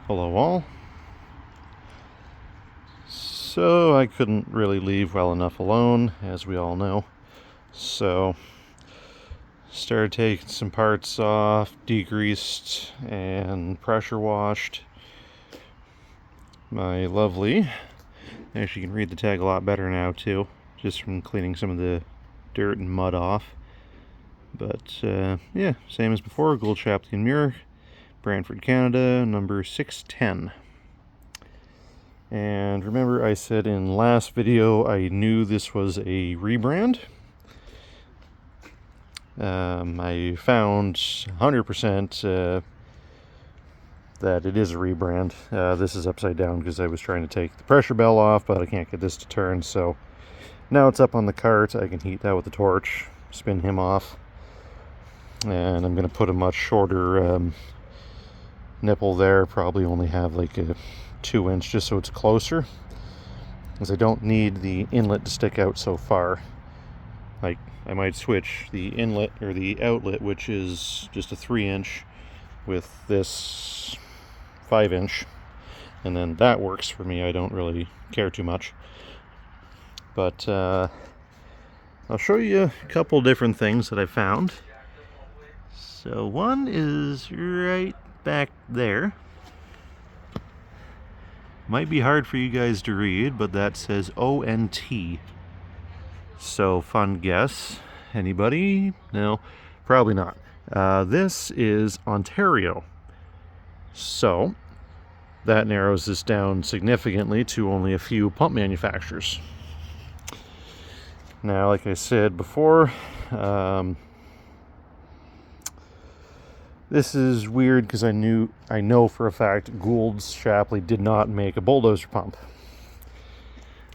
Hello all. So I couldn't really leave well enough alone, as we all know. So started taking some parts off, degreased and pressure washed. My lovely, actually you can read the tag a lot better now too, just from cleaning some of the dirt and mud off. But yeah, same as before, Goold Shapley and Muir, Brantford, Canada, number 610. And remember I said in last video I knew this was a rebrand. I found 100% that it is a rebrand. This is upside down because I was trying to take the pressure bell off, but I can't get this to turn, so now it's up on the cart. I can heat that with a torch, spin him off, and I'm going to put a much shorter nipple there, probably only have like a 2-inch just so it's closer, because I don't need the inlet to stick out so far. Like, I might switch the inlet or the outlet, which is just a 3-inch, with this 5-inch, and then that works for me. I don't really care too much. But I'll show you a couple different things that I found. So one is right back there. Might be hard for you guys to read, but that says ONT. So, fun guess. Anybody? No, probably not. This is Ontario. So, that narrows this down significantly to only a few pump manufacturers. Now, like I said before, this is weird because I know for a fact Goold Shapley did not make a bulldozer pump.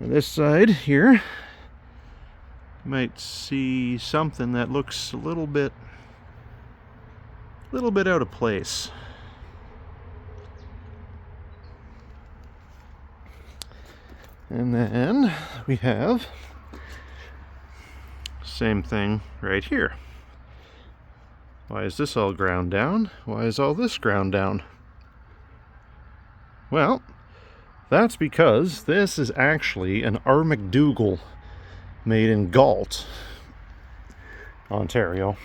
On this side here, you might see something that looks a little bit out of place. And then we have same thing right here. Why is this all ground down? Why is all this ground down? Well, that's because this is actually an R. McDougall made in Galt, Ontario.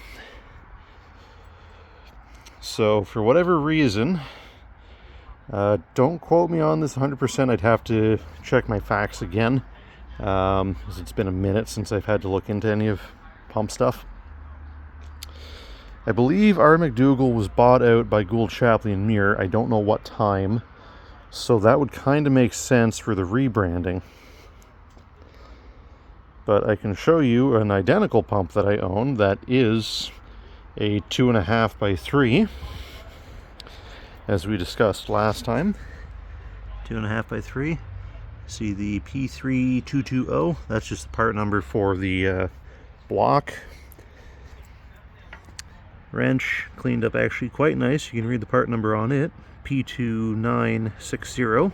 So for whatever reason, don't quote me on this 100%. I'd have to check my facts again, because it's been a minute since I've had to look into any of pump stuff. I believe R. McDougall was bought out by Goold Shapley and Muir. I don't know what time, so that would kind of make sense for the rebranding. But I can show you an identical pump that I own that is a 2.5 by 3, as we discussed last time. 2.5 by 3. See the PT.2. That's just the part number for the block. Wrench cleaned up actually quite nice. You can read the part number on it, P2960.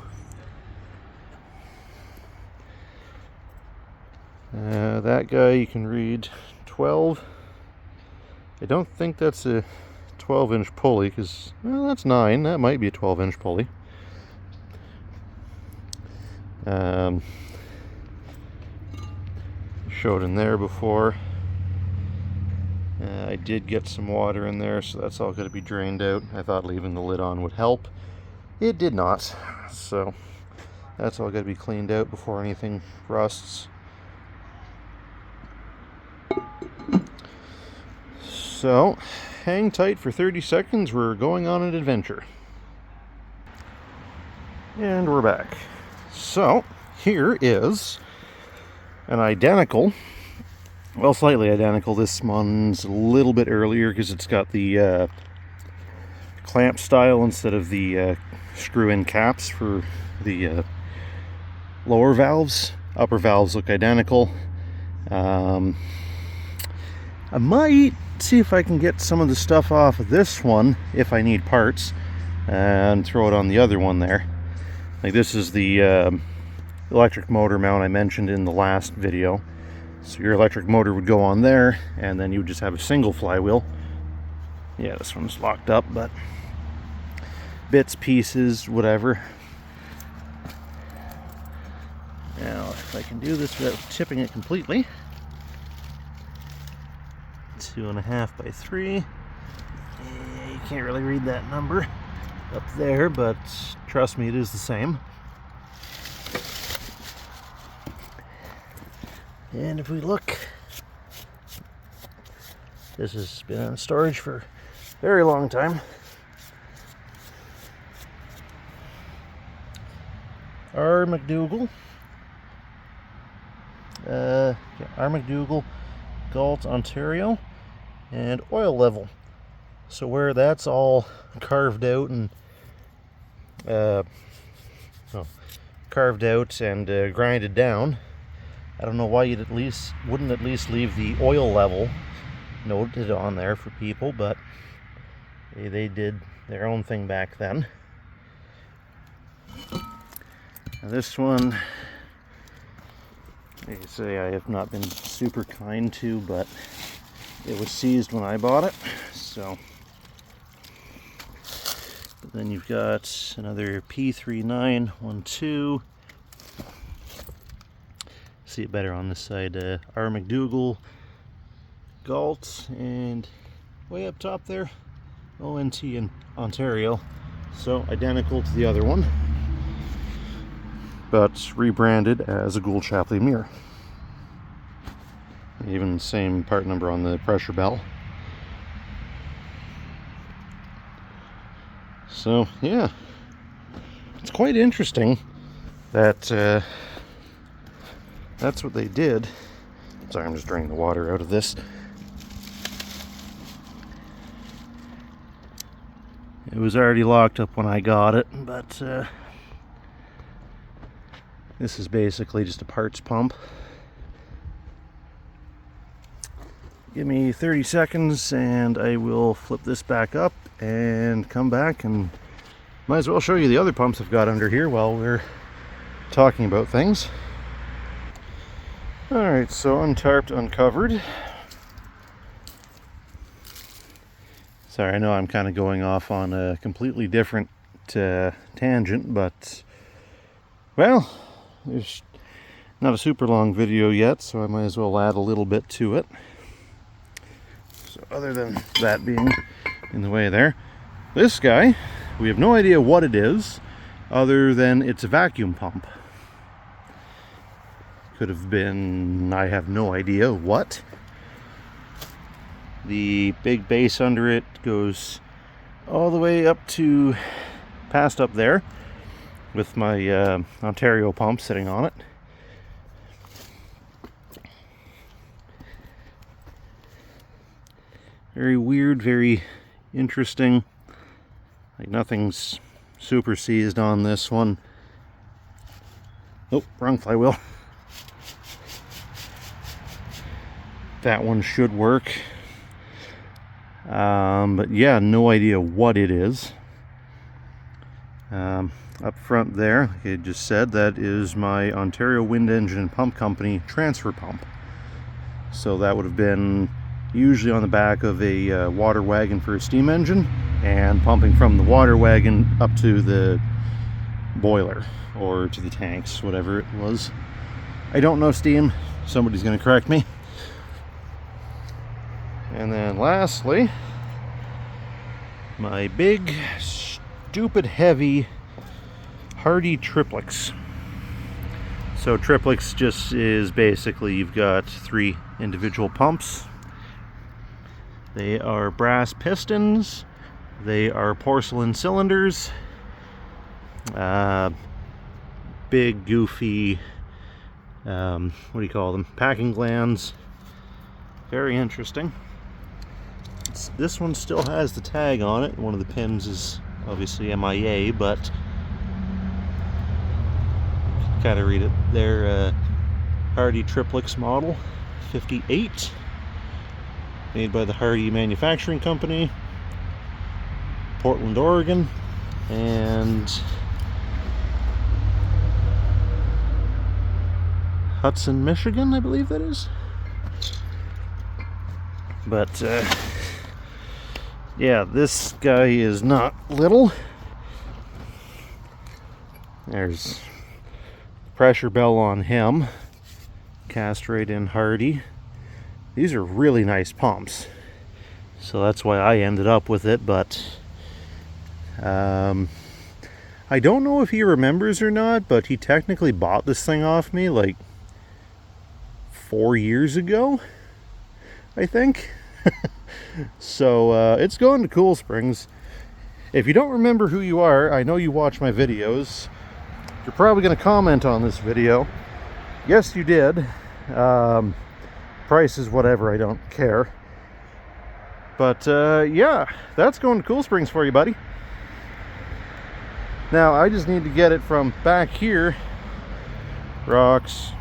That guy you can read 12. I don't think that's a 12-inch pulley, because, well, that's 9. That might be a 12-inch pulley. Showed in there before. I did get some water in there, so that's all going to be drained out. I thought leaving the lid on would help. It did not. So that's all got to be cleaned out before anything rusts. So hang tight for 30 seconds. We're going on an adventure. And we're back. So here is an identical, well, slightly identical. This one's a little bit earlier because it's got the clamp style instead of the screw-in caps for the lower valves. Upper valves look identical. I might see if I can get some of the stuff off of this one if I need parts and throw it on the other one there. Like, this is the electric motor mount I mentioned in the last video. So your electric motor would go on there, and then you would just have a single flywheel. Yeah, this one's locked up, but bits, pieces, whatever. Now, if I can do this without tipping it completely. 2.5 by 3. You can't really read that number up there, but trust me, it is the same. And if we look, this has been in storage for a very long time. R. McDougall. R. McDougall, Galt, Ontario, and oil level. So where that's all carved out and grinded down, I don't know why you'd wouldn't at least leave the oil level noted on there for people, but they did their own thing back then. Now this one, like I say, I have not been super kind to, but it was seized when I bought it, so. But then you've got another P3912. See it better on this side. R. McDougall, Galt, and way up top there, ONT in Ontario. So identical to the other one, but rebranded as a Goold Shapley Muir. Even the same part number on the pressure bell. So yeah, it's quite interesting that that's what they did. Sorry, I'm just draining the water out of this. It was already locked up when I got it, but this is basically just a parts pump. Give me 30 seconds and I will flip this back up and come back, and might as well show you the other pumps I've got under here while we're talking about things. Alright, so untarped, uncovered. Sorry, I know I'm kind of going off on a completely different tangent, but, well, there's not a super long video yet, so I might as well add a little bit to it. So other than that being in the way there, this guy, we have no idea what it is, other than it's a vacuum pump. Could have been, I have no idea what. The big base under it goes all the way up to past up there, with my Ontario pump sitting on it. Very weird, very interesting. Like nothing's super seized on this one. Oh, wrong flywheel. That one should work. But yeah, no idea what it is. Up front there, like I just said, that is my Ontario Wind Engine and Pump Company transfer pump. So that would have been usually on the back of a water wagon for a steam engine, and pumping from the water wagon up to the boiler or to the tanks, whatever it was. I don't know steam, somebody's going to correct me. And then lastly, my big, stupid heavy Hardy Triplex. So Triplex just is basically, you've got 3 individual pumps. They are brass pistons, they are porcelain cylinders, big goofy, what do you call them, packing glands. Very interesting. This one still has the tag on it. One of the pins is obviously MIA, but kind of read it there. Hardy Triplex model 58, made by the Hardy Manufacturing Company, Portland, Oregon, and Hudson, Michigan, I believe that is. But yeah, this guy is not little. There's pressure bell on him, cast right in hardy. These are really nice pumps, so that's why I ended up with it. But I don't know if he remembers or not, but he technically bought this thing off me like 4 years ago, I think. So it's going to Cool Springs. If you don't remember who you are, I know you watch my videos. You're probably going to comment on this video. Yes, you did. Price is whatever, I don't care. But yeah, that's going to Cool Springs for you, buddy. Now I just need to get it from back here. Rocks,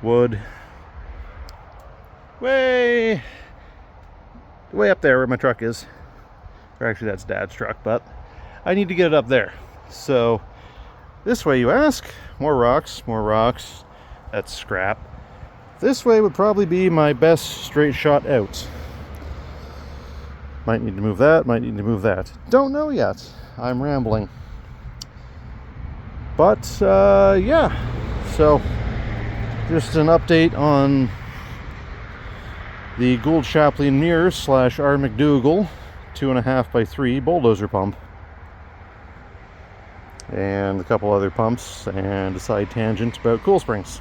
wood. Way up there where my truck is. Or actually that's Dad's truck, but I need to get it up there. So this way, you ask. More rocks. That's scrap. This way would probably be my best straight shot out. Might need to move that, Don't know yet. I'm rambling. But yeah, so just an update on the Goold Shapley Muir / R. McDougall 2.5x3 bulldozer pump, and a couple other pumps, and a side tangent about Cool Springs.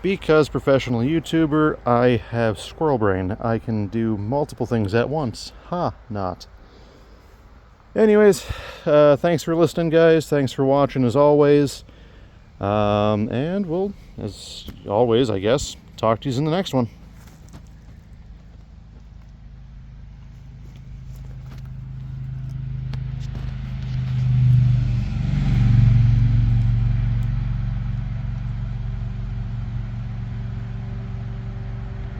Because professional YouTuber, I have squirrel brain. I can do multiple things at once. Not. Anyways, thanks for listening, guys. Thanks for watching, as always. And we'll, as always, I guess, talk to you in the next one.